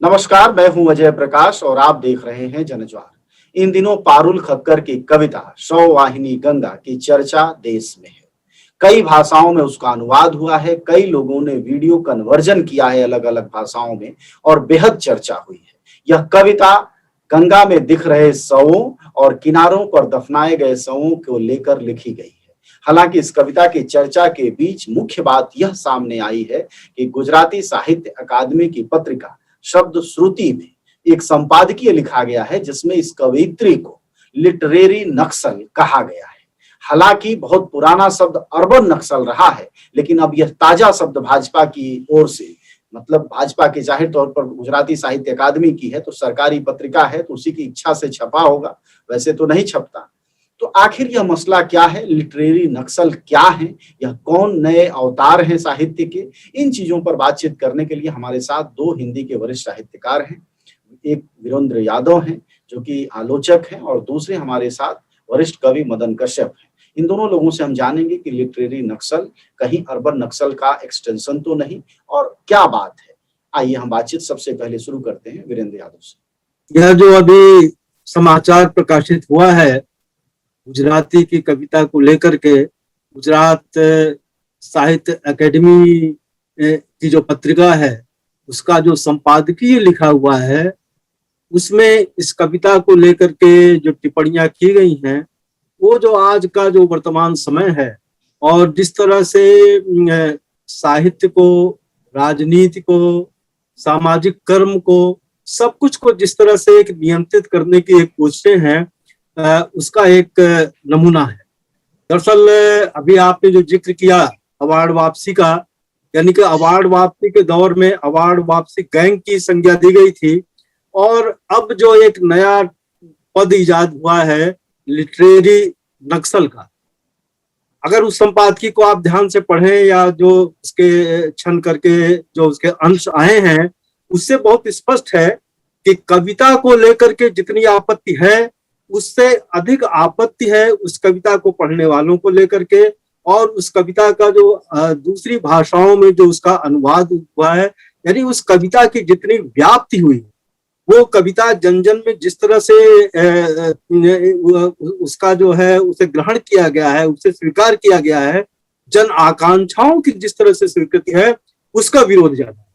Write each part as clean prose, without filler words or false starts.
नमस्कार, मैं हूं अजय प्रकाश और आप देख रहे हैं जनज्वार। इन दिनों पारुल खक्कर की कविता सौवाहिनी गंगा की चर्चा देश में है। कई भाषाओं में उसका अनुवाद हुआ है, कई लोगों ने वीडियो कन्वर्जन किया है अलग अलग भाषाओं में और बेहद चर्चा हुई है। यह कविता गंगा में दिख रहे शवों और किनारों पर दफनाए गए शवों को लेकर लिखी गई है। हालांकि इस कविता की चर्चा के बीच मुख्य बात यह सामने आई है कि गुजराती साहित्य अकादमी की पत्रिका शब्द श्रुति में एक संपादकीय लिखा गया है जिसमें इस कवयित्री को लिटरेरी नक्सल कहा गया है। हालांकि बहुत पुराना शब्द अर्बन नक्सल रहा है, लेकिन अब यह ताजा शब्द भाजपा की ओर से, मतलब भाजपा के जाहिर तौर पर गुजराती साहित्य अकादमी की है तो सरकारी पत्रिका है तो उसी की इच्छा से छपा होगा, वैसे तो नहीं छपता। तो आखिर यह मसला क्या है, लिटरेरी नक्सल क्या है, यह कौन नए अवतार हैं साहित्य के? इन चीजों पर बातचीत करने के लिए हमारे साथ दो हिंदी के वरिष्ठ साहित्यकार हैं। एक वीरेंद्र यादव हैं जो कि आलोचक हैं और दूसरे हमारे साथ वरिष्ठ कवि मदन कश्यप हैं। इन दोनों लोगों से हम जानेंगे कि लिटरेरी नक्सल कहीं अर्बन नक्सल का एक्सटेंशन तो नहीं और क्या बात है। आइए हम बातचीत सबसे पहले शुरू करते हैं वीरेंद्र यादव से। यह जो अभी समाचार प्रकाशित हुआ है गुजराती की कविता को लेकर के, गुजरात साहित्य अकेडमी की जो पत्रिका है उसका जो संपादकीय लिखा हुआ है उसमें इस कविता को लेकर के जो टिप्पणियां की गई हैं वो जो आज का जो वर्तमान समय है और जिस तरह से साहित्य को, राजनीति को, सामाजिक कर्म को, सब कुछ को जिस तरह से एक नियंत्रित करने की एक कोशिशें हैं उसका एक नमूना है। दरअसल अभी आपने जो जिक्र किया अवार्ड वापसी का, यानी कि अवार्ड वापसी के दौर में अवार्ड वापसी गैंग की संज्ञा दी गई थी और अब जो एक नया पद इजाद हुआ है लिटरेरी नक्सल का, अगर उस संपादकीय को आप ध्यान से पढ़ें या जो उसके छन करके जो उसके अंश आए हैं उससे बहुत स्पष्ट है कि कविता को लेकर के जितनी आपत्ति है उससे अधिक आपत्ति है उस कविता को पढ़ने वालों को लेकर के और उस कविता का जो दूसरी भाषाओं में जो उसका अनुवाद हुआ है, यानी उस कविता की जितनी व्याप्ति हुई, वो कविता जन जन में जिस तरह से उसका जो है उसे ग्रहण किया गया है, उसे स्वीकार किया गया है, जन आकांक्षाओं की जिस तरह से स्वीकृति है उसका विरोध ज्यादा है।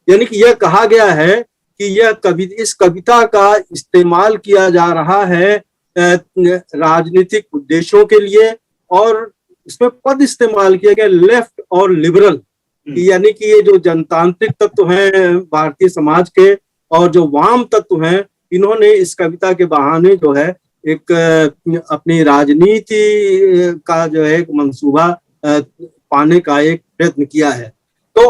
यानी कि यह कहा गया है कि यह इस कविता का इस्तेमाल किया जा रहा है राजनीतिक उद्देश्यों के लिए और इसमें पद इस्तेमाल किया गया लेफ्ट और लिबरल, यानी कि ये जो जनतांत्रिक तत्व हैं भारतीय समाज के और जो वाम तत्व हैं, इन्होंने इस कविता के बहाने जो है एक अपनी राजनीति का जो है एक मंसूबा पाने का एक प्रयत्न किया है। तो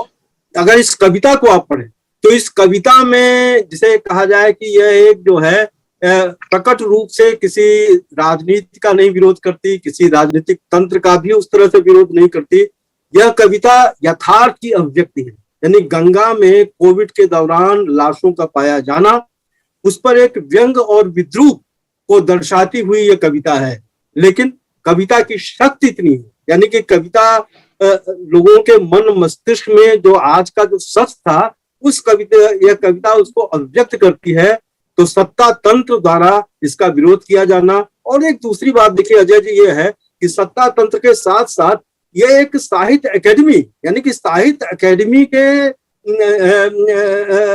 अगर इस कविता को आप पढ़ें तो इस कविता में जिसे कहा जाए कि यह एक जो है प्रकट रूप से किसी राजनीति का नहीं विरोध करती, किसी राजनीतिक तंत्र का भी उस तरह से विरोध नहीं करती। यह कविता यथार्थ की अभिव्यक्ति है, यानी गंगा में कोविड के दौरान लाशों का पाया जाना, उस पर एक व्यंग और विद्रूप को दर्शाती हुई यह कविता है। लेकिन कविता की शक्ति इतनी है, यानी कि कविता लोगों के मन मस्तिष्क में जो आज का जो सच था उस कविता, यह कविता उसको अभिव्यक्त करती है। तो सत्ता तंत्र द्वारा इसका विरोध किया जाना, और एक दूसरी बात देखिए अजय जी, ये है कि सत्ता तंत्र के साथ साथ यह एक साहित्य एकेडमी, यानी कि साहित्य एकेडमी के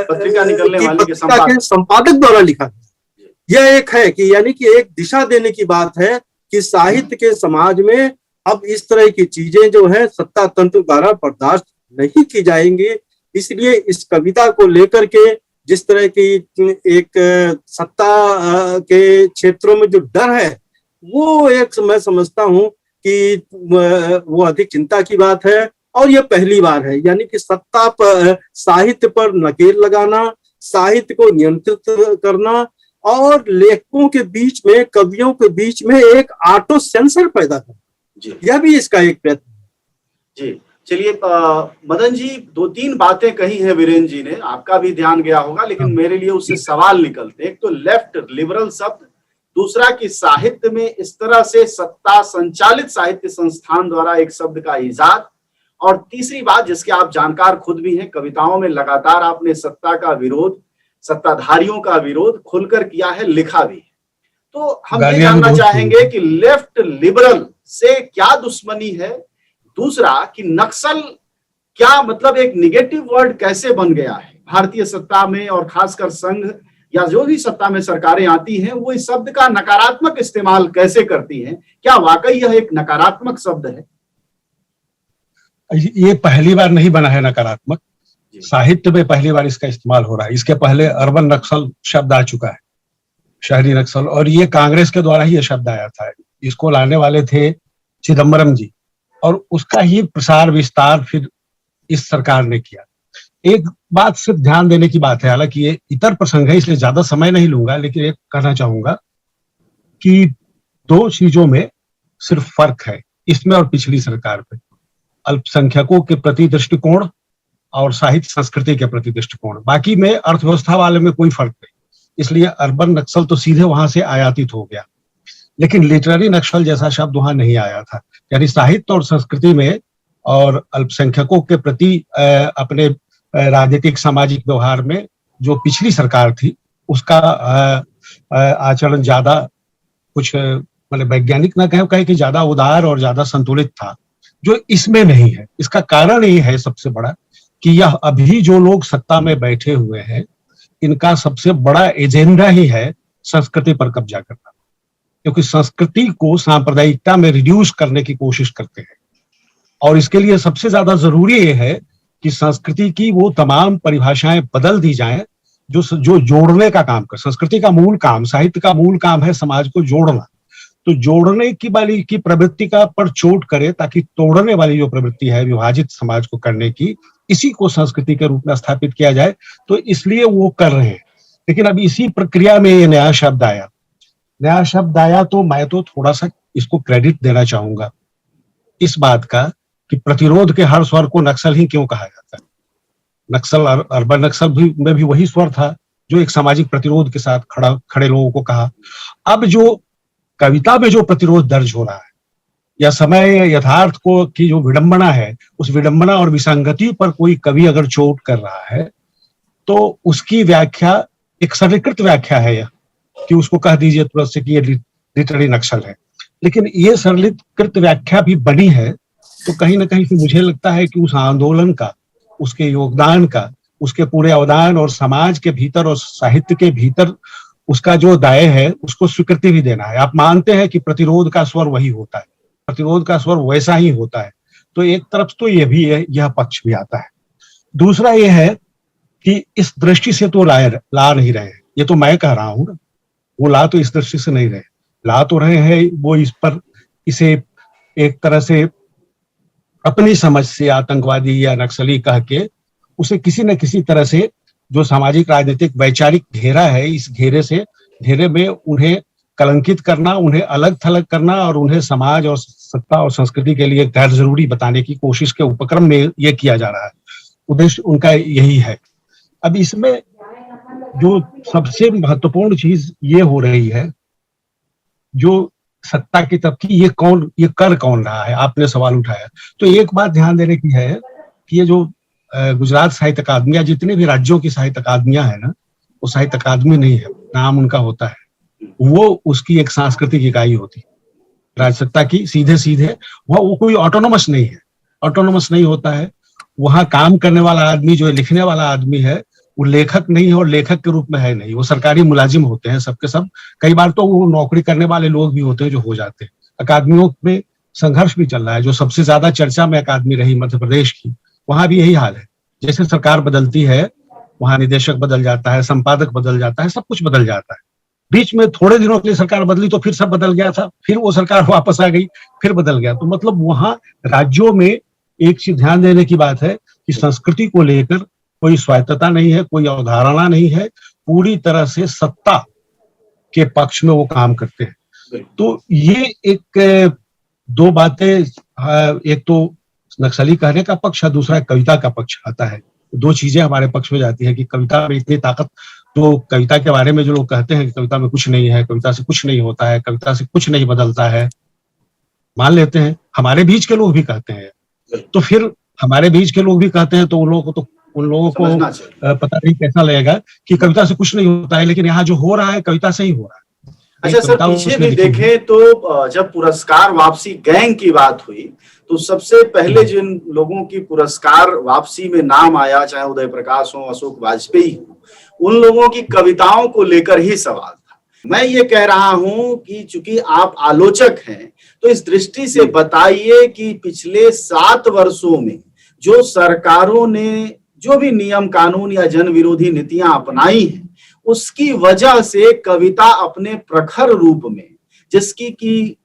पत्रिका निकलने वाले के संपादक द्वारा लिखा गया। यह एक है कि यानी कि एक दिशा देने की बात है कि साहित्य के समाज में अब इस तरह की चीजें जो है सत्ता तंत्र द्वारा बर्दाश्त नहीं की जाएंगी। इसलिए इस कविता को लेकर के जिस तरह की एक सत्ता के क्षेत्रों में जो डर है वो एक मैं समझता हूं कि वो अधिक चिंता की बात है। और ये पहली बार है, यानी कि सत्ता पर, साहित्य पर नकेल लगाना, साहित्य को नियंत्रित करना और लेखकों के बीच में, कवियों के बीच में एक ऑटो सेंसर पैदा करना, यह भी इसका एक प्रयत्न है। जी चलिए मदन जी, दो तीन बातें कही हैं वीरेंद्र जी ने, आपका भी ध्यान गया होगा, लेकिन मेरे लिए उससे सवाल निकलते। एक तो लेफ्ट लिबरल शब्द, दूसरा कि साहित्य में इस तरह से सत्ता संचालित साहित्य संस्थान द्वारा एक शब्द का इजाद, और तीसरी बात जिसके आप जानकार खुद भी हैं, कविताओं में लगातार आपने सत्ता का विरोध सत्ताधारियों का विरोध खुलकर किया है, लिखा भी है। तो हम ये गालियां भी जानना बहुत चाहेंगे कि लेफ्ट लिबरल से क्या दुश्मनी है। दूसरा कि नक्सल क्या मतलब एक निगेटिव वर्ड कैसे बन गया है भारतीय सत्ता में, और खासकर संघ या जो भी सत्ता में सरकारें आती हैं वो इस शब्द का नकारात्मक इस्तेमाल कैसे करती हैं। क्या वाकई यह एक नकारात्मक शब्द है? ये पहली बार नहीं बना है नकारात्मक, साहित्य में पहली बार इसका इस्तेमाल हो रहा है। इसके पहले अर्बन नक्सल शब्द आ चुका है, शहरी नक्सल, और ये कांग्रेस के द्वारा ही ये शब्द आया था। इसको लाने वाले थे चिदम्बरम जी, और उसका ही प्रसार विस्तार फिर इस सरकार ने किया। एक बात सिर्फ ध्यान देने की बात है, हालांकि ये इतर प्रसंग है इसलिए ज्यादा समय नहीं लूंगा, लेकिन एक कहना चाहूंगा कि दो चीजों में सिर्फ फर्क है इसमें और पिछली सरकार पे। अल्पसंख्यकों के प्रति दृष्टिकोण और साहित्य संस्कृति के प्रति दृष्टिकोण, बाकी में अर्थव्यवस्था वाले में कोई फर्क नहीं। इसलिए अर्बन नक्सल तो सीधे वहां से आयातित हो गया, लेकिन लिटरेरी नक्सल जैसा शब्द वहां नहीं आया था। यानी साहित्य और संस्कृति में और अल्पसंख्यकों के प्रति अपने राजनीतिक सामाजिक व्यवहार में जो पिछली सरकार थी उसका आचरण ज्यादा कुछ मतलब वैज्ञानिक ना कहे कि ज्यादा उदार और ज्यादा संतुलित था, जो इसमें नहीं है। इसका कारण ये है सबसे बड़ा कि यह अभी जो लोग सत्ता में बैठे हुए हैं इनका सबसे बड़ा एजेंडा ही है संस्कृति पर कब्जा करना, क्योंकि संस्कृति को सांप्रदायिकता में रिड्यूस करने की कोशिश करते हैं। और इसके लिए सबसे ज्यादा जरूरी ये है कि संस्कृति की वो तमाम परिभाषाएं बदल दी जाएं जो जोड़ने का काम कर। संस्कृति का मूल काम, साहित्य का मूल काम है समाज को जोड़ना, तो जोड़ने की वाली की प्रवृत्ति का पर चोट करे, ताकि तोड़ने वाली जो प्रवृत्ति है विभाजित समाज को करने की, इसी को संस्कृति के रूप में स्थापित किया जाए। तो इसलिए वो कर रहे हैं। लेकिन अब इसी प्रक्रिया में ये नया शब्द आया तो मैं तो थोड़ा सा इसको क्रेडिट देना चाहूंगा इस बात का कि प्रतिरोध के हर स्वर को नक्सल ही क्यों कहा जाता है। नक्सल अर्बन नक्सल में भी वही स्वर था जो एक सामाजिक प्रतिरोध के साथ खड़े लोगों को कहा। अब जो कविता में जो प्रतिरोध दर्ज हो रहा है या समय यथार्थ को की जो विडंबना है, उस विडंबना और विसंगति पर कोई कवि अगर चोट कर रहा है तो उसकी व्याख्या एक सरलीकृत व्याख्या है यह कि उसको कह दीजिए तुरंत से कि ये लिटरेरी नक्सल है। लेकिन ये सरलीकृत व्याख्या भी बनी है तो कहीं ना कहीं से मुझे लगता है कि उस आंदोलन का, उसके योगदान का, उसके पूरे अवदान और समाज के भीतर और साहित्य के भीतर उसका जो दाय है उसको स्वीकृति भी देना है। आप मानते हैं कि प्रतिरोध का स्वर वही होता है, प्रतिरोध का स्वर वैसा ही होता है, तो एक तरफ तो ये भी है, यह पक्ष भी आता है। दूसरा ये है कि इस दृष्टि से तो ला नहीं रहे हैं, ये तो मैं कह रहा हूं ना, वो ला तो इस दृष्टि से नहीं रहे, ला तो रहे हैं वो इस पर इसे एक तरह से अपनी समझ से आतंकवादी या नक्सली कह के उसे किसी न किसी तरह से जो सामाजिक राजनीतिक वैचारिक घेरा है, इस घेरे में उन्हें कलंकित करना, उन्हें अलग थलग करना और उन्हें समाज और सत्ता और संस्कृति के लिए गैर जरूरी बताने की कोशिश के उपक्रम में यह किया जा रहा है। उद्देश्य उनका यही है। अब इसमें जो सबसे महत्वपूर्ण चीज ये हो रही है, जो सत्ता की तरफ की ये कर कौन रहा है, आपने सवाल उठाया, तो एक बात ध्यान देने की है कि ये जो गुजरात साहित्य अकादमी या जितने भी राज्यों की साहित्य अकादमियां है ना, वो साहित्य अकादमी नहीं है, नाम उनका होता है, वो उसकी एक सांस्कृतिक इकाई होती है राजसत्ता की। सीधे वो कोई ऑटोनोमस नहीं है, ऑटोनोमस नहीं होता है। वहां काम करने वाला आदमी जो लिखने वाला आदमी है वो लेखक नहीं है और लेखक के रूप में है नहीं, वो सरकारी मुलाजिम होते हैं सबके सब। कई बार तो वो नौकरी करने वाले लोग भी होते हैं जो हो जाते हैं। अकादमियों में संघर्ष भी चल रहा है। जो सबसे ज्यादा चर्चा में अकादमी रही मध्य प्रदेश की, वहां भी यही हाल है। जैसे सरकार बदलती है वहां निदेशक बदल जाता है, संपादक बदल जाता है, सब कुछ बदल जाता है। बीच में थोड़े दिनों के लिए सरकार बदली तो फिर सब बदल गया था, फिर वो सरकार वापस आ गई, फिर बदल गया। तो मतलब वहां राज्यों में एक चीज ध्यान देने की बात है कि संस्कृति को लेकर कोई स्वायत्तता नहीं है, कोई अवधारणा नहीं है, पूरी तरह से सत्ता के पक्ष में वो काम करते हैं। तो ये एक दो बातें, एक तो नक्सली कहने का पक्ष है, दूसरा कविता का पक्ष आता है। दो चीजें हमारे पक्ष में जाती है कि कविता में इतनी ताकत, तो कविता के बारे में जो लोग कहते हैं कि कविता में कुछ नहीं है, कविता से कुछ नहीं होता है, कविता से कुछ नहीं बदलता है, मान लेते हैं। हमारे बीच के लोग भी कहते हैं, तो फिर हमारे बीच के लोग भी कहते हैं तो उन लोगों को तो उन लोगों को समझना चाहिए। पता नहीं कैसा लगेगा कि कविता से कुछ नहीं होता है, लेकिन यहाँ जो हो रहा है कविता से ही हो रहा है। अच्छा सर, कविता पीछे उसने भी लिखी हुई है। देखें तो जब पुरस्कार वापसी गैंग की बात हुई तो सबसे पहले जिन लोगों की पुरस्कार वापसी में नाम आया, चाहे उदय प्रकाश हो, अशोक वाजपेयी हो, उन लोगों की कविताओं को लेकर ही सवाल था। मैं ये कह रहा हूं कि चूंकि आप आलोचक हैं तो इस दृष्टि से बताइए कि पिछले 7 वर्षों में जो सरकारों ने जो भी नियम कानून या जन विरोधी नीतियां अपनाई हैं, उसकी वजह से कविता अपने प्रखर रूप में, जिसकी की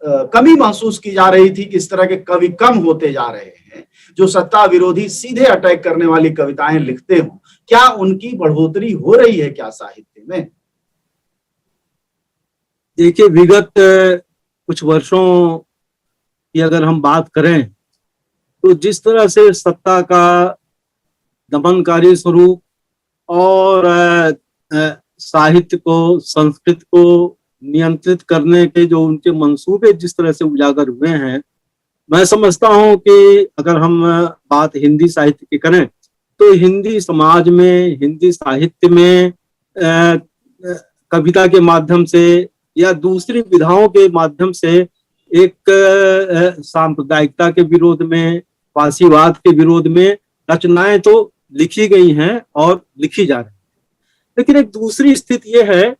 कमी महसूस की जा रही थी कि इस तरह के कवि कम होते जा रहे हैं जो सत्ता विरोधी सीधे अटैक करने वाली कविताएं लिखते हों, क्या उनकी बढ़ोतरी हो रही है क्या साहित्य में? देखिए, विगत कुछ वर्षों की अगर हम बात करें तो जिस तरह से सत्ता का दमनकारी स्वरूप और साहित्य को, संस्कृत को नियंत्रित करने के जो उनके मंसूबे जिस तरह से उजागर हुए हैं, मैं समझता हूं कि अगर हम बात हिंदी साहित्य की करें तो हिंदी समाज में, हिंदी साहित्य में कविता के माध्यम से या दूसरी विधाओं के माध्यम से एक सांप्रदायिकता के विरोध में, फासीवाद के विरोध में रचनाएं तो लिखी गई हैं और लिखी जा रही है। लेकिन एक दूसरी स्थिति यह है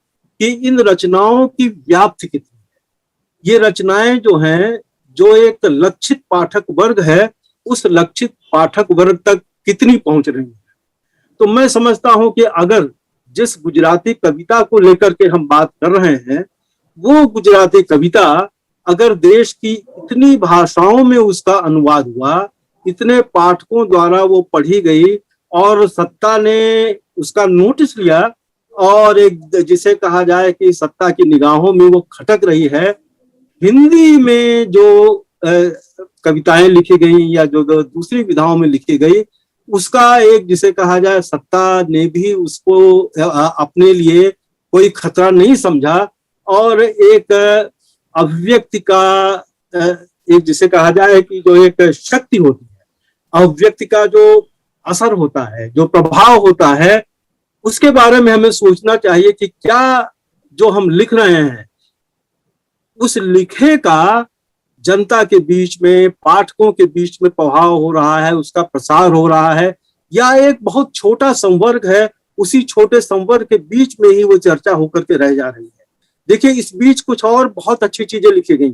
कि इन रचनाओं की व्याप्ति कितनी है। ये रचनाएं जो हैं, जो एक लक्षित पाठक वर्ग है, उस लक्षित पाठक वर्ग तक कितनी पहुंच रही है। तो मैं समझता हूं कि अगर जिस गुजराती कविता को लेकर के हम बात कर रहे हैं, वो गुजराती कविता अगर देश की इतनी भाषाओं में उसका अनुवाद हुआ, इतने पाठकों द्वारा वो पढ़ी गई और सत्ता ने उसका नोटिस लिया और एक जिसे कहा जाए कि सत्ता की निगाहों में वो खटक रही है, हिंदी में जो कविताएं लिखी गई या जो दूसरी विधाओं में लिखी गई, उसका एक जिसे कहा जाए सत्ता ने भी उसको अपने लिए कोई खतरा नहीं समझा और एक अभिव्यक्ति का एक जिसे कहा जाए कि जो एक शक्ति होती है, अभिव्यक्ति का जो असर होता है, जो प्रभाव होता है, उसके बारे में हमें सोचना चाहिए कि क्या जो हम लिख रहे हैं उस लिखे का जनता के बीच में, पाठकों के बीच में प्रभाव हो रहा है, उसका प्रसार हो रहा है, या एक बहुत छोटा संवर्ग है, उसी छोटे संवर्ग के बीच में ही वो चर्चा होकर के रह जा रही है। देखिए, इस बीच कुछ और बहुत अच्छी चीजें लिखी गई,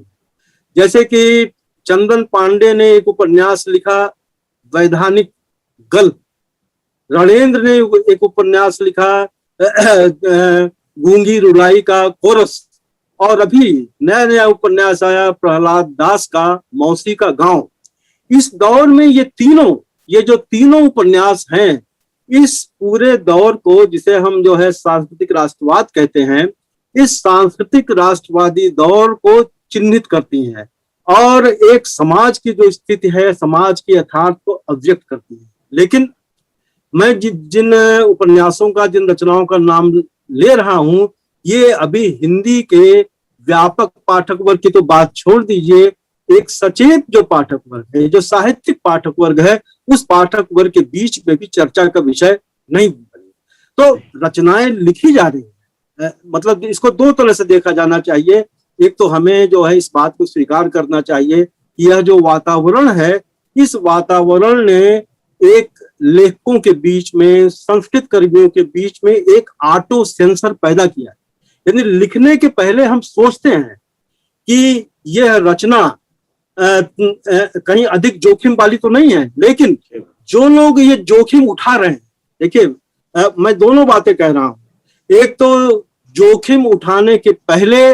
जैसे कि चंदन पांडे ने एक उपन्यास लिखा वैधानिक गल्प, रणेंद्र ने एक उपन्यास लिखा गूंगी रुलाई का कोरस, और अभी नया नया उपन्यास आया प्रहलाद दास का मौसी का गांव। इस दौर में ये जो तीनों उपन्यास हैं, इस पूरे दौर को जिसे हम जो है सांस्कृतिक राष्ट्रवाद कहते हैं, इस सांस्कृतिक राष्ट्रवादी दौर को चिन्हित करती हैं और एक समाज की जो स्थिति है, समाज की यथार्थ को अभिव्यक्त करती है। लेकिन मैं जिन उपन्यासों का, जिन रचनाओं का नाम ले रहा हूं, ये अभी हिंदी के व्यापक पाठक वर्ग की तो बात छोड़ दीजिए, एक सचेत जो पाठक वर्ग है, जो साहित्यिक पाठक वर्ग है, उस पाठक वर्ग के बीच में भी चर्चा का विषय नहीं बनी। तो रचनाएं लिखी जा रही है, मतलब इसको दो तरह से देखा जाना चाहिए। एक तो हमें जो है इस बात को स्वीकार करना चाहिए कि यह जो वातावरण है, इस वातावरण ने एक लेखकों के बीच में, संस्कृत कर्मियों के बीच में एक ऑटो सेंसर पैदा किया। यानी लिखने के पहले हम सोचते हैं कि यह रचना कहीं अधिक जोखिम वाली तो नहीं है, लेकिन जो लोग ये जोखिम उठा रहे हैं, देखिए मैं दोनों बातें कह रहा हूं। एक तो जोखिम उठाने के पहले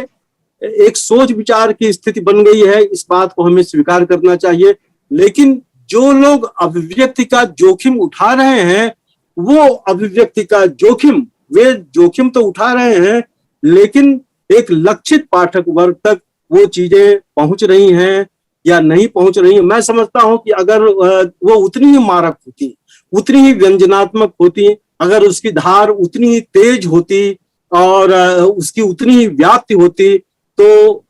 एक सोच विचार की स्थिति बन गई है, इस बात को हमें स्वीकार करना चाहिए। लेकिन जो लोग अभिव्यक्ति का जोखिम उठा रहे हैं, वो अभिव्यक्ति का जोखिम, वे जोखिम तो उठा रहे हैं, लेकिन एक लक्षित पाठक वर्ग तक वो चीजें पहुंच रही हैं या नहीं पहुंच रही हैं। मैं समझता हूं कि अगर वो उतनी ही मारक होती, उतनी ही व्यंजनात्मक होती, अगर उसकी धार उतनी ही तेज होती और उसकी उतनी ही व्याप्ति होती, तो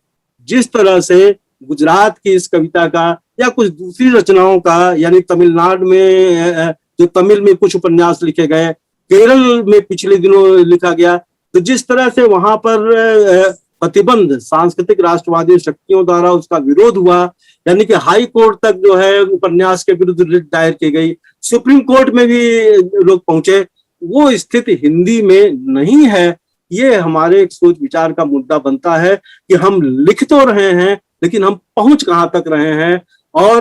जिस तरह से गुजरात की इस कविता का या कुछ दूसरी रचनाओं का, यानी तमिलनाडु में जो तमिल में कुछ उपन्यास लिखे गए, केरल में पिछले दिनों लिखा गया। तो जिस तरह से वहां पर प्रतिबंध सांस्कृतिक राष्ट्रवादी शक्तियों द्वारा उसका विरोध हुआ, यानी कि हाई कोर्ट तक जो है उपन्यास के विरुद्ध रिट दायर की गई, सुप्रीम कोर्ट में भी लोग पहुंचे, वो स्थिति हिंदी में नहीं है। ये हमारे एक सोच विचार का मुद्दा बनता है कि हम लिख तो रहे हैं लेकिन हम पहुंच कहां तक रहे हैं, और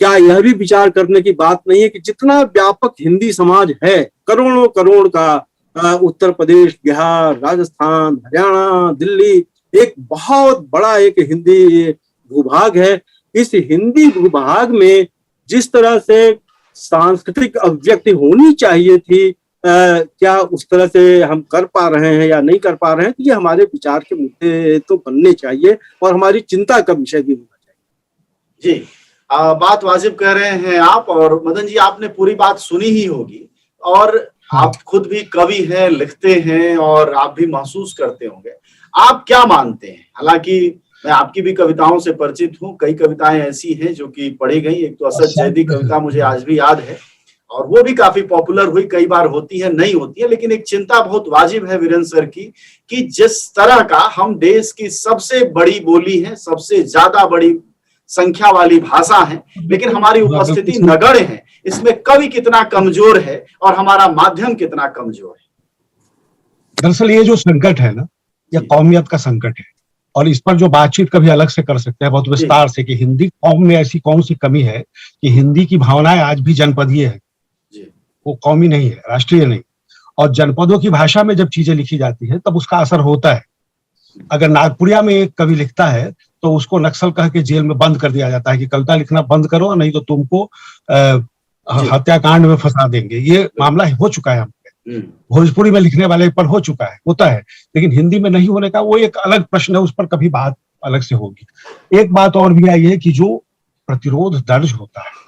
क्या यह भी विचार करने की बात नहीं है कि जितना व्यापक हिंदी समाज है, करोड़ों करोड़ का, उत्तर प्रदेश, बिहार, राजस्थान, हरियाणा, दिल्ली, एक बहुत बड़ा एक हिंदी भूभाग है। इस हिंदी भूभाग में जिस तरह से सांस्कृतिक अभिव्यक्ति होनी चाहिए थी, क्या उस तरह से हम कर पा रहे हैं या नहीं कर पा रहे हैं, तो ये हमारे विचार के मुद्दे तो बनने चाहिए और हमारी चिंता का विषय भी होना चाहिए। जी, बात वाजिब कह रहे हैं आप, और मदन जी आपने पूरी बात सुनी ही होगी, और आप खुद भी कवि हैं, लिखते हैं, और आप भी महसूस करते होंगे। आप क्या मानते हैं? हालांकि मैं आपकी भी कविताओं से परिचित हूँ, कई कविताएं ऐसी हैं जो कि पढ़ी गई। एक तो असद जैदी कविता मुझे आज भी याद है, और वो भी काफी पॉपुलर हुई, कई बार होती है, नहीं होती है, लेकिन एक चिंता बहुत वाजिब है वीरेंद्र सर की, कि जिस तरह का हम देश की सबसे बड़ी बोली है, सबसे ज्यादा बड़ी संख्या वाली भाषा है, लेकिन हमारी उपस्थिति नगण्य है, इसमें कवि कितना कमजोर है और हमारा माध्यम कितना कमजोर है। दरअसल ये जो संकट है ना, यह कौमियत का संकट है, और इस पर जो बातचीत कभी अलग से कर सकते हैं बहुत विस्तार से, कि हिंदी कौम में ऐसी कौन सी कमी है कि हिंदी की भावनाएं आज भी जनपदीय है, वो कौमी नहीं है, राष्ट्रीय नहीं। और जनपदों की भाषा में जब चीजें लिखी जाती है तब उसका असर होता है। अगर नागपुरिया में एक कवि लिखता है तो उसको नक्सल कह के जेल में बंद कर दिया जाता है कि कविता लिखना बंद करो, नहीं तो तुमको हत्याकांड में फंसा देंगे। ये मामला हो चुका है हमसे, भोजपुरी में लिखने वाले पर हो चुका है, होता है, लेकिन हिंदी में नहीं होने का वो एक अलग प्रश्न है, उस पर कभी बात अलग से होगी। एक बात और भी आई है कि जो प्रतिरोध दर्ज होता है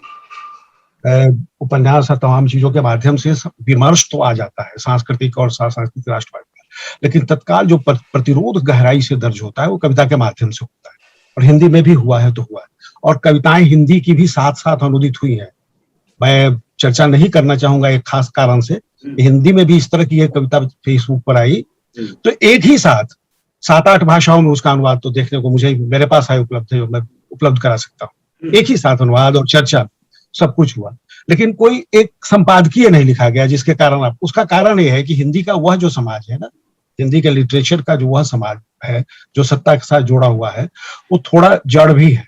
उपन्यास और तमाम चीजों के माध्यम से, विमर्श तो आ जाता है सांस्कृतिक और सांस्कृतिक राष्ट्रवाद का, लेकिन तत्काल जो प्रतिरोध गहराई से दर्ज होता है वो कविता के माध्यम से होता है, और हिंदी में भी हुआ है तो हुआ है। और कविताएं हिंदी की भी साथ साथ अनुदित हुई हैं। मैं चर्चा नहीं करना चाहूंगा एक खास कारण से, हिंदी में भी इस तरह की एक कविता फेसबुक पर आई, तो एक ही साथ 7-8 भाषाओं में उसका अनुवाद तो देखने को मुझे, मेरे पास है, उपलब्ध है, मैं उपलब्ध करा सकता हूँ। एक ही साथ अनुवाद और चर्चा सब कुछ हुआ, लेकिन कोई एक संपादकीय नहीं लिखा गया, जिसके कारण उसका कारण यह है कि हिंदी का वह जो समाज है ना, हिंदी के लिटरेचर का जो वह समाज है जो सत्ता के साथ जुड़ा हुआ है, वो थोड़ा जड़ भी है,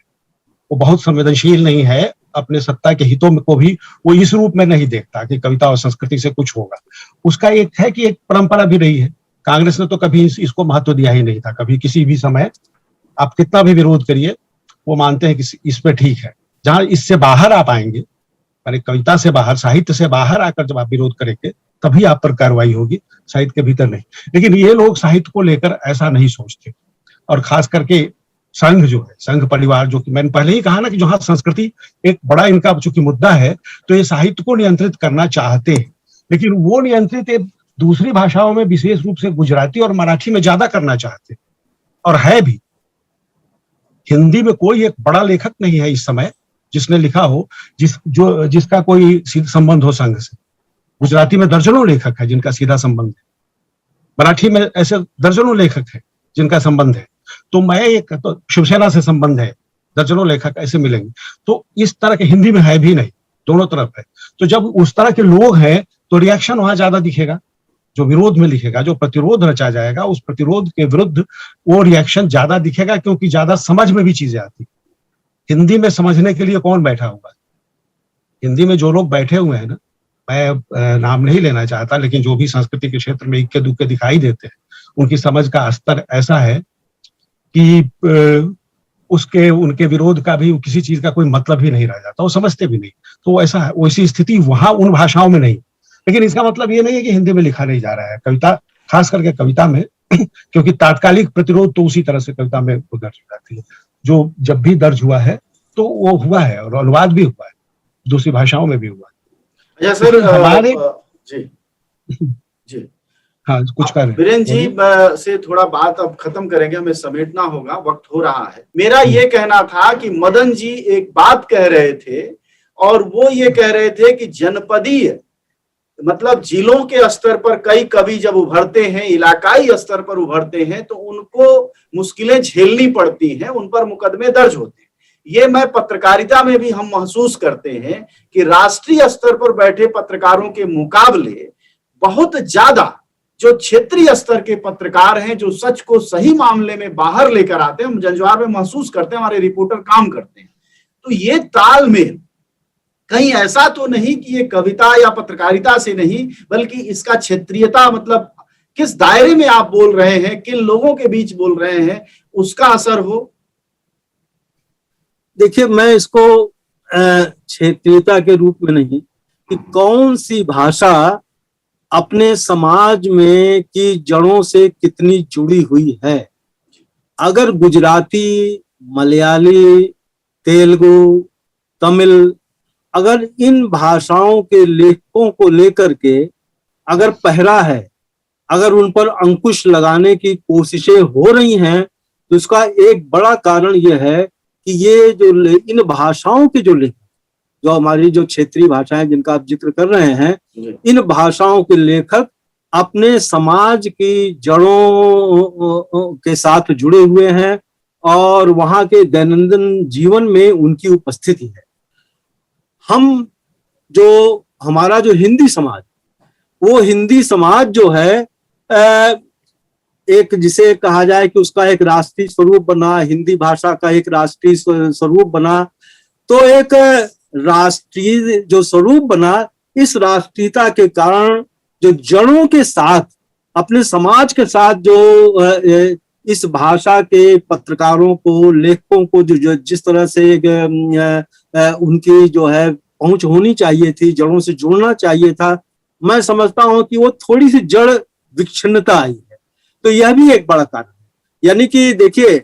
वो बहुत संवेदनशील नहीं है, अपने सत्ता के हितों में को भी वो इस रूप में नहीं देखता कि कविता और संस्कृति से कुछ होगा। उसका एक है कि एक परंपरा भी रही है, कांग्रेस ने तो कभी इसको महत्व दिया ही नहीं था, कभी किसी भी समय आप कितना भी विरोध करिए वो मानते हैं कि इस पे ठीक है। जहां इससे बाहर आप आएंगे, माने कविता से बाहर, साहित्य से बाहर आकर जब आप विरोध करेंगे तभी आप पर कार्रवाई होगी, साहित्य के भीतर नहीं। लेकिन ये लोग साहित्य को लेकर ऐसा नहीं सोचते, और खास करके संघ जो है, संघ परिवार, जो कि मैंने पहले ही कहा ना कि जहां संस्कृति एक बड़ा इनका चूंकि मुद्दा है, तो ये साहित्य को नियंत्रित करना चाहते हैं, लेकिन वो नियंत्रित दूसरी भाषाओं में, विशेष रूप से गुजराती और मराठी में ज्यादा करना चाहते हैं, और है भी। हिंदी में कोई एक बड़ा लेखक नहीं है इस समय जिसने लिखा हो जिसका कोई संबंध हो संघ से। गुजराती में दर्जनों लेखक है जिनका सीधा संबंध है, मराठी में ऐसे दर्जनों लेखक है जिनका संबंध है, तो मैं एक तो शिवसेना से संबंध है, दर्जनों लेखक ऐसे मिलेंगे। तो इस तरह के हिंदी में है भी नहीं, दोनों तरफ है। तो जब उस तरह के लोग हैं तो रिएक्शन वहां ज्यादा दिखेगा, जो विरोध में लिखेगा, जो प्रतिरोध रचा जाएगा, उस प्रतिरोध के विरुद्ध वो रिएक्शन ज्यादा दिखेगा, क्योंकि ज्यादा समझ में भी चीजें आती। हिंदी में समझने के लिए कौन बैठा हुआ है? हिंदी में जो लोग बैठे हुए हैं ना, मैं नाम नहीं लेना चाहता, लेकिन जो भी संस्कृति के क्षेत्र में इक्के दुक्के दिखाई देते हैं, उनकी समझ का स्तर ऐसा है कि उनके विरोध का भी किसी चीज का कोई मतलब ही नहीं रह जाता, वो समझते भी नहीं। तो ऐसा है, वैसी स्थिति वहां उन भाषाओं में नहीं। लेकिन इसका मतलब ये नहीं है कि हिंदी में लिखा नहीं जा रहा है। कविता, खास करके कविता में क्योंकि तात्कालिक प्रतिरोध तो उसी तरह से कविता में दर्ज हो जाती है, जो जब भी दर्ज हुआ है तो वो हुआ है, और अनुवाद भी हुआ है, दूसरी भाषाओं में भी हुआ है। अच्छा सर, हमारे जी हाँ, कुछ कर रहे हैं वीरेंद्र जी से थोड़ा बात अब खत्म करेंगे, हमें समेटना होगा, वक्त हो रहा है। मेरा ये कहना था कि मदन जी एक बात कह रहे थे और वो ये कह रहे थे कि जनपदीय मतलब जिलों के स्तर पर कई कवि जब उभरते हैं, इलाकाई स्तर पर उभरते हैं, तो उनको मुश्किलें झेलनी पड़ती हैं, उन पर मुकदमे दर्ज होते हैं। ये मैं पत्रकारिता में भी हम महसूस करते हैं कि राष्ट्रीय स्तर पर बैठे पत्रकारों के मुकाबले बहुत ज्यादा जो क्षेत्रीय स्तर के पत्रकार हैं, जो सच को सही मामले में बाहर लेकर आते हैं, हम जंजवार में महसूस करते हैं, हमारे रिपोर्टर काम करते हैं। तो ये तालमेल कहीं ऐसा तो नहीं कि ये कविता या पत्रकारिता से नहीं, बल्कि इसका क्षेत्रीयता मतलब किस दायरे में आप बोल रहे हैं, किन लोगों के बीच बोल रहे हैं, उसका असर हो? देखिए, मैं इसको क्षेत्रीयता के रूप में नहीं कि कौन सी भाषा अपने समाज में की जड़ों से कितनी जुड़ी हुई है। अगर गुजराती, मलयाली, तेलुगु, तमिल, अगर इन भाषाओं के लेखकों को लेकर के अगर पहरा है, अगर उन पर अंकुश लगाने की कोशिशें हो रही हैं, तो इसका एक बड़ा कारण यह है कि ये जो इन भाषाओं के जो लेखक, जो हमारी जो क्षेत्रीय भाषाएं जिनका आप जिक्र कर रहे हैं, इन भाषाओं के लेखक अपने समाज की जड़ों के साथ जुड़े हुए हैं और वहां के दैनंदिन जीवन में उनकी उपस्थिति है। हम जो हमारा जो हिंदी समाज, वो हिंदी समाज जो है एक जिसे कहा जाए कि उसका एक राष्ट्रीय स्वरूप बना, हिंदी भाषा का एक राष्ट्रीय स्वरूप बना, तो एक राष्ट्रीय जो स्वरूप बना, इस राष्ट्रीयता के कारण जो जड़ों के साथ अपने समाज के साथ जो इस भाषा के पत्रकारों को, लेखकों को जो जिस तरह से उनकी जो है पहुंच होनी चाहिए थी, जड़ों से जुड़ना चाहिए था, मैं समझता हूं कि वो थोड़ी सी जड़ विच्छिन्नता आई है। तो यह भी एक बड़ा कारण है। यानी कि देखिए,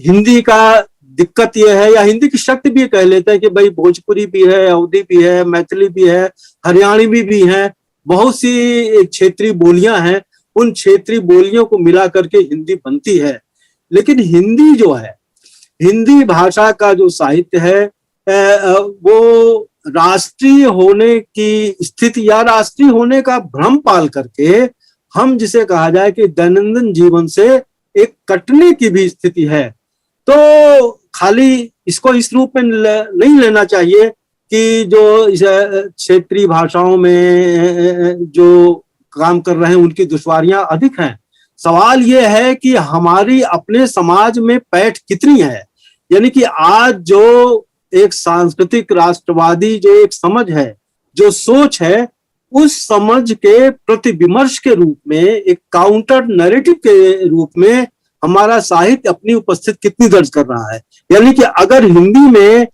हिंदी का दिक्कत यह है, या हिंदी की शक्ति भी कह लेते हैं कि भाई भोजपुरी भी है, अवधी भी है, मैथिली भी है, हरियाणवी भी है, बहुत सी क्षेत्रीय बोलियां हैं। उन क्षेत्रीय बोलियों को मिला करके हिंदी बनती है। लेकिन हिंदी जो है, हिंदी भाषा का जो साहित्य है, वो राष्ट्रीय होने की स्थिति या राष्ट्रीय होने का भ्रम पाल करके हम जिसे कहा जाए कि दैनंदिन जीवन से एक कटने की भी स्थिति है। तो खाली इसको इस रूप में नहीं लेना चाहिए कि जो क्षेत्रीय भाषाओं में जो काम कर रहे हैं उनकी दुश्वारियां अधिक हैं। सवाल ये है कि हमारी अपने समाज में पैठ कितनी है। यानी कि आज जो एक सांस्कृतिक राष्ट्रवादी जो एक समझ है, जो सोच है, उस समझ के प्रतिविमर्श के रूप में, एक काउंटर नैरेटिव के रूप में हमारा साहित्य अपनी उपस्थिति कितनी दर्ज कर रहा है। यानी कि अगर हिंदी में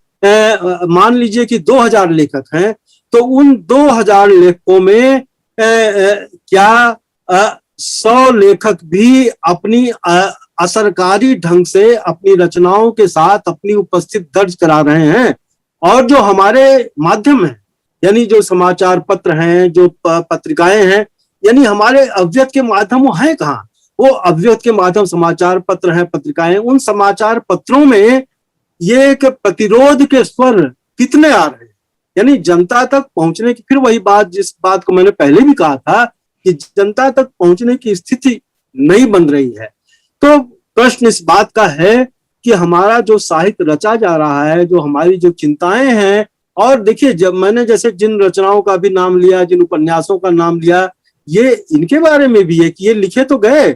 मान लीजिए कि 2000 लेखक हैं, तो उन 2000 लेखकों में क्या 100 लेखक भी अपनी असरकारी ढंग से अपनी रचनाओं के साथ अपनी उपस्थिति दर्ज करा रहे हैं। और जो हमारे माध्यम हैं, यानी जो समाचार पत्र हैं, जो पत्रिकाएं हैं, यानी हमारे अव्यक्त के माध्यम वो हैं कहाँ? वो अव्यक्त के माध्यम समाचार पत्र हैं, पत्रिकाएं। उन समाचार पत्रों में ये एक प्रतिरोध के स्वर कितने आ रहे हैं, यानी जनता तक पहुंचने की, फिर वही बात जिस बात को मैंने पहले भी कहा था कि जनता तक पहुंचने की स्थिति नहीं बन रही है। तो प्रश्न इस बात का है कि हमारा जो साहित्य रचा जा रहा है, जो हमारी जो चिंताएं हैं, और देखिए जब मैंने जैसे जिन रचनाओं का भी नाम लिया, जिन उपन्यासों का नाम लिया, ये इनके बारे में भी है कि ये लिखे तो गए,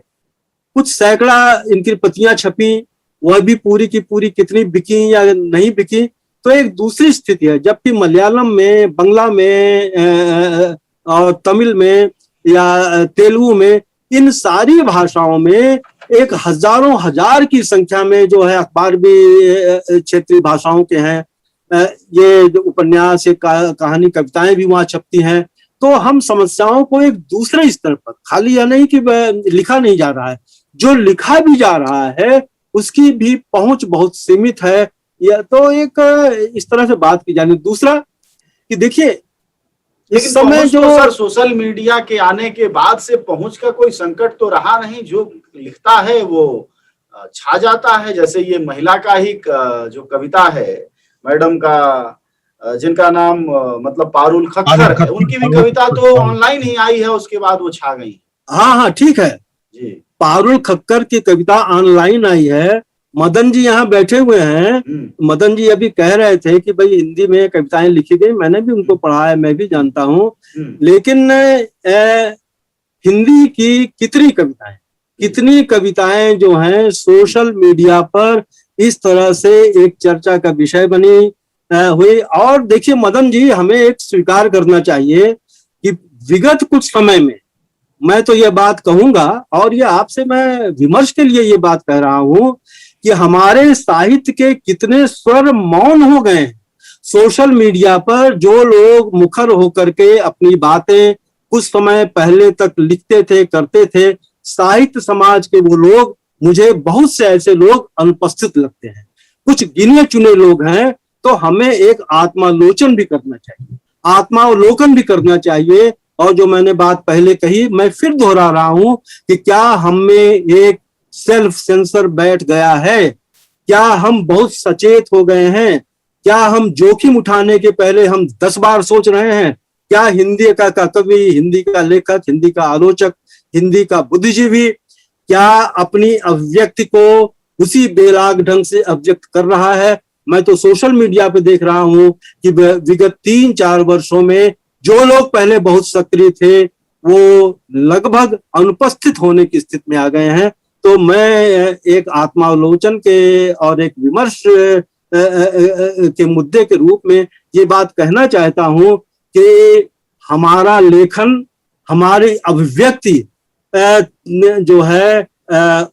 कुछ सैकड़ा इनकी प्रतियां छपी, वह भी पूरी की पूरी कितनी बिकी या नहीं बिकी तो एक दूसरी स्थिति है। जबकि मलयालम में, बंगला में और तमिल में या तेलुगु में, इन सारी भाषाओं में एक हजारों हजार की संख्या में जो है अखबार भी क्षेत्रीय भाषाओं के हैं, ये जो उपन्यास, कहानी, कविताएं भी वहां छपती हैं। तो हम समस्याओं को एक दूसरे स्तर पर, खाली यह नहीं कि लिखा नहीं जा रहा है, जो लिखा भी जा रहा है उसकी भी पहुंच बहुत सीमित है। यह तो एक इस तरह से बात की जानी। दूसरा कि देखिए इस समय जो सर सोशल मीडिया के आने के बाद से पहुंच का कोई संकट तो रहा नहीं, जो लिखता है वो छा जाता है। जैसे ये महिला का ही जो कविता है, मैडम का जिनका नाम मतलब पारुल खक्कर है, उनकी भी कविता तो ऑनलाइन ही आई है, उसके बाद वो छा गई। हाँ हाँ ठीक है जी। पारुल खक्कर की कविता ऑनलाइन आई है। मदन जी यहाँ बैठे हुए हैं, मदन जी अभी कह रहे थे कि भाई हिंदी में कविताएं लिखी गई, मैंने भी उनको पढ़ा है, मैं भी जानता हूँ। लेकिन हिंदी की कितनी कविताएं जो हैं सोशल मीडिया पर इस तरह से एक चर्चा का विषय बनी हुई। और देखिए मदन जी, हमें एक स्वीकार करना चाहिए कि विगत कुछ समय में, मैं तो ये बात कहूंगा और ये आपसे मैं विमर्श के लिए ये बात कह रहा हूं कि हमारे साहित्य के कितने स्वर मौन हो गए हैं। सोशल मीडिया पर जो लोग मुखर होकर के अपनी बातें कुछ समय पहले तक लिखते थे, करते थे, साहित्य समाज के वो लोग, मुझे बहुत से ऐसे लोग अनुपस्थित लगते हैं। कुछ गिने चुने लोग हैं, तो हमें एक आत्मालोचन भी करना चाहिए, आत्मावलोकन भी करना चाहिए। और जो मैंने बात पहले कही, मैं फिर दोहरा रहा हूं कि क्या हम में एक सेल्फ सेंसर बैठ गया है? क्या हम बहुत सचेत हो गए हैं? क्या हम जोखिम उठाने के पहले हम 10 बार सोच रहे हैं? क्या हिंदी का कवि, हिंदी का लेखक, हिंदी का आलोचक, हिंदी का बुद्धिजीवी क्या अपनी अभिव्यक्ति को उसी बेलाग ढंग से अभिव्यक्त कर रहा है? मैं तो सोशल मीडिया पे देख रहा हूं कि विगत 3-4 वर्षों में जो लोग पहले बहुत सक्रिय थे वो लगभग अनुपस्थित होने की स्थिति में आ गए हैं। तो मैं एक आत्मावलोचन के और एक विमर्श के मुद्दे के रूप में ये बात कहना चाहता हूं कि हमारा लेखन, हमारी अभिव्यक्ति जो है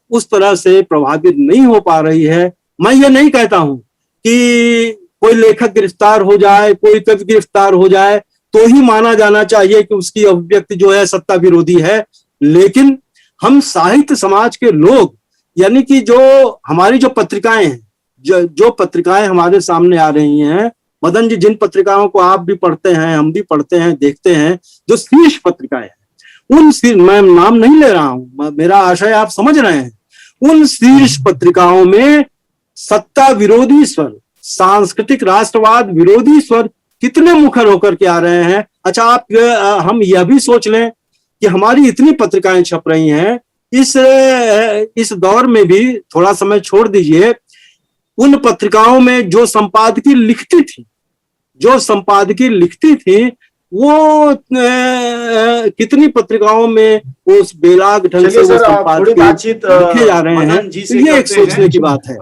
उस तरह से प्रभावित नहीं हो पा रही है। मैं ये नहीं कहता हूं कि कोई लेखक गिरफ्तार हो जाए, कोई कवि गिरफ्तार हो जाए तो ही माना जाना चाहिए कि उसकी अभिव्यक्ति जो है सत्ता विरोधी है। लेकिन हम साहित्य समाज के लोग, यानी कि जो हमारी जो पत्रिकाएं हैं, जो पत्रिकाएं हमारे सामने आ रही हैं, मदन जी, जिन पत्रिकाओं को आप भी पढ़ते हैं, हम भी पढ़ते हैं, देखते हैं, जो शीर्ष पत्रिकाएं हैं, उन मैं नाम नहीं ले रहा हूं, मेरा आशय आप समझ रहे हैं, उन शीर्ष पत्रिकाओं में सत्ता विरोधी स्वर, सांस्कृतिक राष्ट्रवाद विरोधी स्वर कितने मुखर होकर के आ रहे हैं। अच्छा, हम यह भी सोच लें कि हमारी इतनी पत्रिकाएं छप रही हैं, इस दौर में भी थोड़ा समय छोड़ दीजिए, उन पत्रिकाओं में जो संपादकीय लिखती थी वो कितनी पत्रिकाओं में उस बेलाग ढंग से वो संपादकीय लिखे जा रहे हैं। ये एक सोचने की बात है।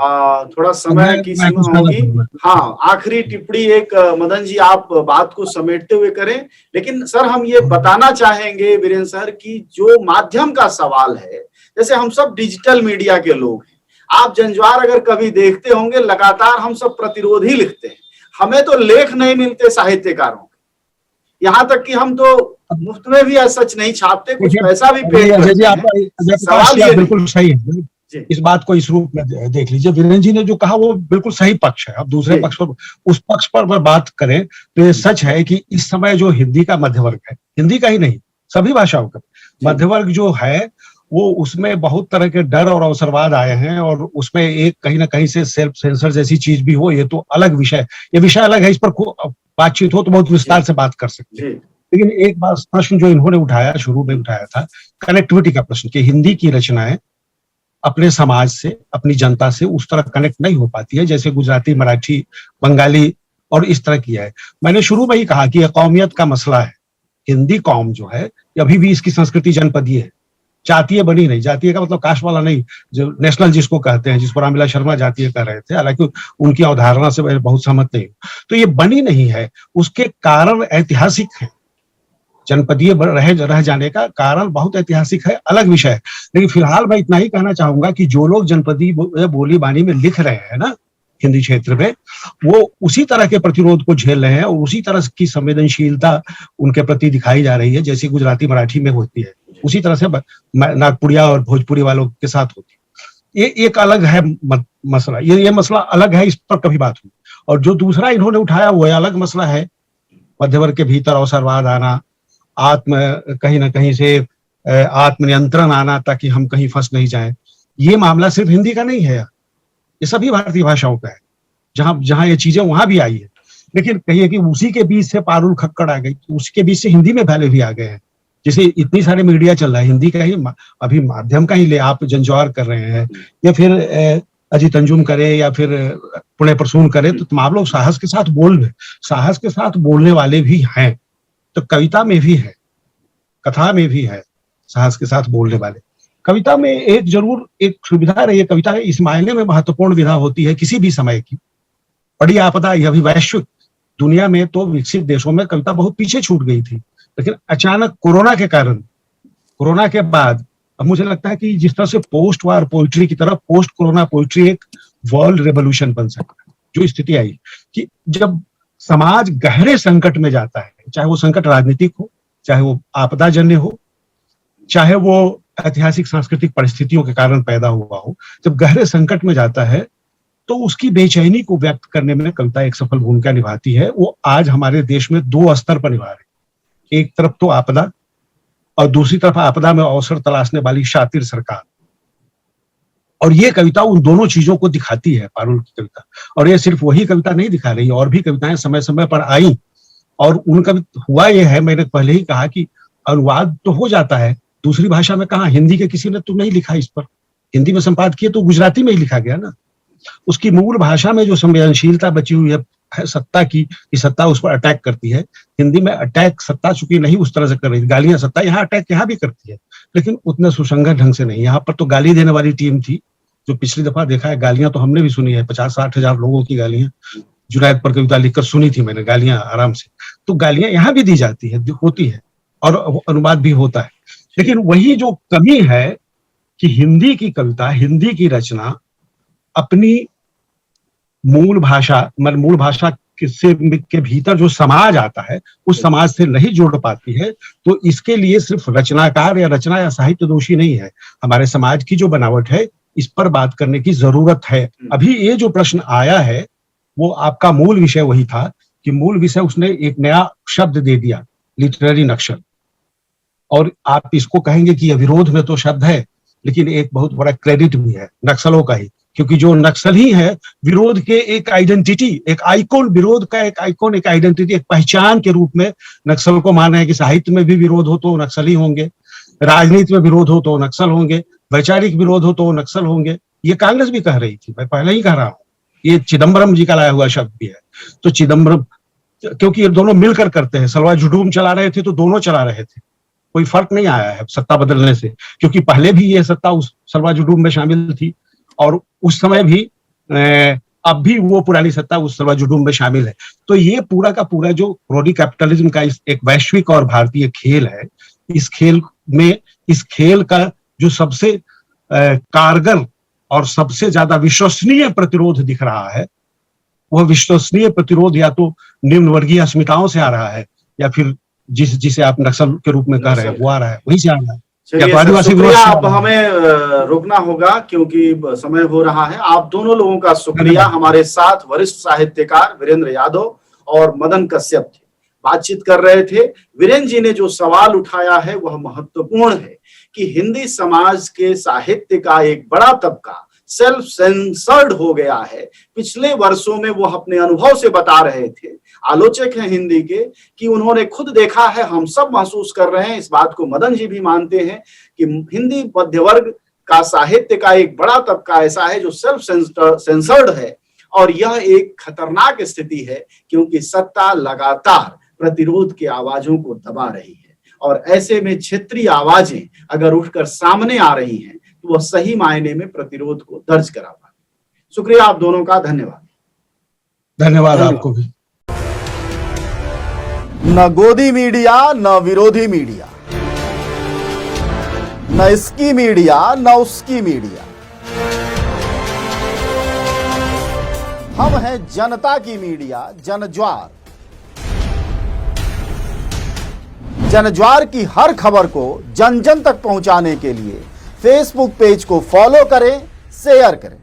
थोड़ा समय की सीमा होगी। हाँ, आखिरी टिप्पणी एक मदन जी आप बात को समेटते हुए करें। लेकिन सर, हम ये बताना चाहेंगे वीरेंद्र सर की जो माध्यम का सवाल है, जैसे हम सब डिजिटल मीडिया के लोग हैं, आप जनज्वार अगर कभी देखते होंगे, लगातार हम सब प्रतिरोध ही लिखते हैं, हमें तो लेख नहीं मिलते साहित्यकारों के, यहाँ तक कि हम तो मुफ्त में भी सच नहीं छापते, कुछ पैसा भी पे करते हैं। सवाल ये बिल्कुल सही है, इस बात को इस रूप में देख लीजिए। वीरेंद्र जी ने जो कहा वो बिल्कुल सही पक्ष है। अब दूसरे पक्ष पर, उस पक्ष पर बात करें तो ये सच है कि इस समय जो हिंदी का मध्यवर्ग है, हिंदी का ही नहीं सभी भाषाओं का मध्यवर्ग जो है, वो उसमें बहुत तरह के डर और अवसरवाद आए हैं, और उसमें एक कहीं ना कहीं से सेल्फ सेंसर जैसी चीज भी हो, ये तो अलग विषय, ये विषय अलग है, इस पर बातचीत हो तो बहुत विस्तार से बात कर सकते हैं। लेकिन एक बात, प्रश्न जो इन्होंने उठाया, शुरू में उठाया था, कनेक्टिविटी का प्रश्न, कि हिंदी की रचनाएं अपने समाज से, अपनी जनता से उस तरह कनेक्ट नहीं हो पाती है जैसे गुजराती, मराठी, बंगाली और इस तरह की है। मैंने शुरू में ही कहा कि यह कौमियत का मसला है। हिंदी कौम जो है अभी भी इसकी संस्कृति जनपदीय है, जातीय बनी नहीं। जातीय का मतलब कास्ट वाला नहीं, जो नेशनल जिसको कहते हैं, जिस पर रामविलास शर्मा जातीय कह रहे थे, हालांकि उनकी अवधारणा से मैं बहुत सहमत नहीं हूं। तो ये बनी नहीं है, उसके कारण ऐतिहासिक है। जनपदीय रह जाने का कारण बहुत ऐतिहासिक है, अलग विषय है। लेकिन फिलहाल मैं इतना ही कहना चाहूंगा कि जो लोग जनपदीय बोली बानी में लिख रहे हैं ना हिंदी क्षेत्र में, वो उसी तरह के प्रतिरोध को झेल रहे हैं और उसी तरह की संवेदनशीलता उनके प्रति दिखाई जा रही है जैसे गुजराती, मराठी में होती है, उसी तरह से नागपुरिया और भोजपुरी वालों के साथ होती है। ये एक अलग है मसला, ये मसला अलग है, इस पर कभी बात हुई। और जो दूसरा इन्होंने उठाया वो अलग मसला है, मध्यवर्ग के भीतर अवसरवाद आना, कहीं ना कहीं से आत्मनियंत्रण आना ताकि हम कहीं फंस नहीं जाएं। ये मामला सिर्फ हिंदी का नहीं है, ये सभी भारतीय भाषाओं का है, जहां ये चीजें वहां भी आई है। लेकिन कहिए कि उसी के बीच से पारुल खक्कड़ आ गई, तो उसके बीच से हिंदी में भले भी आ गए हैं। जैसे इतनी सारे मीडिया चल रहा है, हिंदी का ही अभी माध्यम का ही ले आप जंजवार कर रहे हैं, या फिर अजीत अंजुम करे, या फिर पुणे प्रसून करे, तो तमाम लोग साहस के साथ साहस के साथ बोलने वाले भी हैं। तो कविता में भी है, कथा में भी है साहस के साथ बोलने वाले। कविता में एक जरूर एक सुविधा रही है, कविता इस मायने में महत्वपूर्ण विधा होती है किसी भी समय की। बड़ी आपदा, यह भी वैश्विक दुनिया में तो विकसित देशों में कविता बहुत पीछे छूट गई थी, लेकिन अचानक कोरोना के कारण, कोरोना के बाद अब मुझे लगता है कि जिस तरह से पोस्ट वार पोइट्री की तरफ पोस्ट कोरोना पोइट्री एक वर्ल्ड रेवोल्यूशन बन सकता है। जो स्थिति आई कि जब समाज गहरे संकट में जाता है, चाहे वो संकट राजनीतिक हो, चाहे वो आपदाजन्य हो, चाहे वो ऐतिहासिक सांस्कृतिक परिस्थितियों के कारण पैदा हुआ हो, जब गहरे संकट में जाता है तो उसकी बेचैनी को व्यक्त करने में कविता एक सफल भूमिका निभाती है। वो आज हमारे देश में दो स्तर पर निभा रही, एक तरफ तो आपदा और दूसरी तरफ आपदा में अवसर तलाशने वाली शातिर सरकार। और ये कविता उन दोनों चीजों को दिखाती है, पारुल की कविता। और ये सिर्फ वही कविता नहीं दिखा रही, और भी कविताएं समय समय पर आई, और उनका हुआ ये है, मैंने पहले ही कहा कि अनुवाद तो हो जाता है दूसरी भाषा में। कहा हिंदी के किसी ने तो नहीं लिखा इस पर, हिंदी में संपादकीय तो गुजराती में ही लिखा गया ना। उसकी मूल भाषा में जो संवेदनशीलता बची हुई है सत्ता की, कि सत्ता उस पर अटैक करती है, हिंदी में अटैक सत्ता चूंकि नहीं उस तरह से कर रही, गालियां सत्ता यहाँ अटैक यहाँ भी करती है, लेकिन उतने सुसंगत ढंग से नहीं। यहाँ पर तो गाली देने वाली टीम थी, जो पिछली दफा देखा है, गालियां तो हमने भी सुनी है, 50-60 हजार लोगों की गालियां जुनैद पर कविता लिखकर सुनी थी मैंने, गालियां आराम से। तो गालियां यहाँ भी दी जाती है, होती है, और अनुवाद भी होता है। लेकिन वही जो कमी है कि हिंदी की कविता, हिंदी की रचना अपनी मूल भाषा के भीतर जो समाज आता है, उस समाज से नहीं जोड़ पाती है। तो इसके लिए सिर्फ रचनाकार या रचना या साहित्य दोषी नहीं है, हमारे समाज की जो बनावट है इस पर बात करने की जरूरत है। अभी ये जो प्रश्न आया है वो आपका मूल विषय वही था कि मूल विषय उसने एक नया शब्द दे दिया, लिटरेरी नक्सल। और आप इसको कहेंगे कि यह विरोध में तो शब्द है, लेकिन एक बहुत बड़ा क्रेडिट भी है नक्सलों का ही, क्योंकि जो नक्सल ही है विरोध के एक आइडेंटिटी, एक आइकॉन, विरोध का एक आइकॉन, एक आइडेंटिटी, एक पहचान के रूप में नक्सल को मान रहे हैं कि साहित्य में भी विरोध हो तो नक्सल ही होंगे, राजनीति में विरोध हो तो नक्सल होंगे, वैचारिक विरोध हो तो नक्सल होंगे। ये कांग्रेस भी कह रही थी, मैं पहले ही कह रहा हूं, ये चिदम्बरम जी का लाया हुआ शब्द भी है। तो चिदम्बरम, क्योंकि ये दोनों मिलकर करते हैं, सलवा जुडूम चला रहे थे तो दोनों चला रहे थे, कोई फर्क नहीं आया है सत्ता बदलने से, क्योंकि पहले भी ये सत्ता उस सलवा जुडूम में शामिल थी, और उस समय भी अब भी वो पुरानी सत्ता उस सलवा जुडूम में शामिल है। तो ये पूरा का पूरा जो क्रोनी कैपिटलिज्म का एक वैश्विक और भारतीय खेल है, इस खेल का जो सबसे कारगर और सबसे ज्यादा विश्वसनीय प्रतिरोध दिख रहा है, वह विश्वसनीय प्रतिरोध या तो निम्न वर्गीय अस्मिताओं से आ रहा है, या फिर जिसे आप नक्सल के रूप में कह रहे हैं वो आ रहा है, वहीं से आ रहा है। शुक्रिया, अब हमें रुकना होगा क्योंकि समय हो रहा है। आप दोनों लोगों का शुक्रिया। हमारे साथ वरिष्ठ साहित्यकार वीरेंद्र यादव और मदन कश्यप थे, बातचीत कर रहे थे। वीरेंद्र जी ने जो सवाल उठाया है वह महत्वपूर्ण है कि हिंदी समाज के साहित्य का एक बड़ा तबका सेल्फ सेंसर्ड हो गया है। पिछले वर्षों में वो अपने अनुभव से बता रहे थे, आलोचक हैं हिंदी के, कि उन्होंने खुद देखा है, हम सब महसूस कर रहे हैं, इस बात को मदन जी भी मानते हैं कि हिंदी मध्य वर्ग का साहित्य का एक बड़ा तबका ऐसा है जो सेल्फ सेंसर्ड है, और यह एक खतरनाक स्थिति है क्योंकि सत्ता लगातार प्रतिरोध की आवाजों को दबा रही है, और ऐसे में क्षेत्रीय आवाजें अगर उठकर सामने आ रही हैं तो वह सही मायने में प्रतिरोध को दर्ज करा पाती। शुक्रिया आप दोनों का, धन्यवाद आपको भी। न गोदी मीडिया न विरोधी मीडिया, न इसकी मीडिया न उसकी मीडिया, हम हैं जनता की मीडिया जनज्वार। जनज्वार की हर खबर को जन जन तक पहुंचाने के लिए फेसबुक पेज को फॉलो करें, शेयर करें।